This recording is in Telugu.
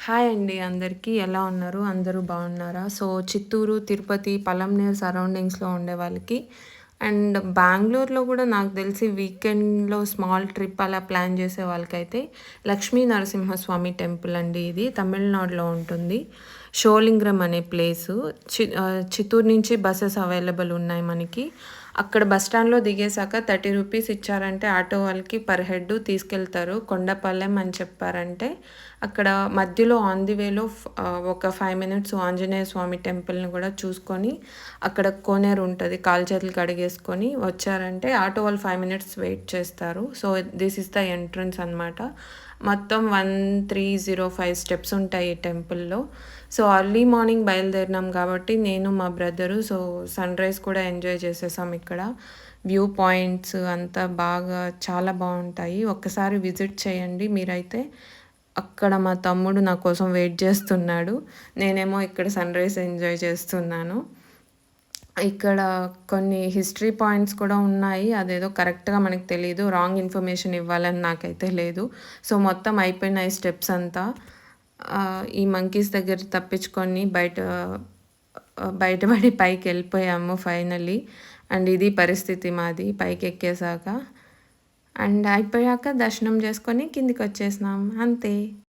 హాయ్ అండి అందరికీ. ఎలా ఉన్నారు? అందరూ బాగున్నారా? సో, చిత్తూరు, తిరుపతి, పలంనేరు సరౌండింగ్స్‌లో ఉండే వాళ్ళకి అండ్ బెంగుళూరులో గూడా నాకు తెలిసి వీకెండ్‌లో స్మాల్ ట్రిప్ అలా ప్లాన్ చేసే వాళ్ళకైతే లక్ష్మీ నరసింహస్వామి టెంపుల్ అండి ఇది. తమిళనాడులో ఉంటుంది. షోలింగ్రం అనే ప్లేసు. చిత్తూరు నుంచి బసెస్ అవైలబుల్ ఉన్నాయి మనకి. అక్కడ బస్ స్టాండ్‌లో దిగేసాక ₹30 ఇచ్చారంటే ఆటో వాళ్ళకి పర్ హెడ్ తీసుకెళ్తారు. కొండపల్లెం అని చెప్పారంటే అక్కడ మధ్యలో ఆన్ ది వేలో ఒక 5 మినిట్స్ ఆంజనేయ స్వామి టెంపుల్‌ని కూడా చూసుకొని అక్కడ కోనేరు ఉంటది. కాళ్ళు చేతులు కడిగేసుకొని వచ్చారంటే ఆటో వాళ్ళు 5 మినిట్స్ వెయిట్ చేస్తారు. So, this is the entrance అనమాట. మొత్తం 1305 స్టెప్స్ ఉంటాయి ఈ టెంపుల్‌లో. సో, ఎర్లీ మార్నింగ్ బయలుదేరినాం కాబట్టి నేను, మా బ్రదరు సన్‌రైజ్ కూడా ఎంజాయ్ చేసేసాం ఇక్కడ. వ్యూ పాయింట్స్ అంతా బాగా చాలా బావుంటాయి. ఒక్కసారి విజిట్ చేయండి మీరైతే. అక్కడ మా తమ్ముడు నా కోసం వెయిట్ చేస్తున్నాడు. నేనేమో ఇక్కడ సన్‌రైజ్ ఎంజాయ్ చేస్తున్నాను. ఇక్కడ కొన్ని హిస్టరీ పాయింట్స్ కూడా ఉన్నాయి. అదేదో కరెక్ట్‌గా మనకు తెలీదు. రాంగ్ ఇన్ఫర్మేషన్ ఇవ్వాలని నాకైతే లేదు. సో, మొత్తం అయిపోయినాయి స్టెప్స్ అంతా. ఈ మంకీస్ దగ్గర తప్పించుకొని బయటపడి పైకెళ్ళిపోయాము ఫైనల్లీ. అండ్ ఇది పరిస్థితి మాది పైకెక్కేసాక. అండ్ అయిపోయాక దర్శనం చేసుకొని కిందికొచ్చేసినాం. అంతే.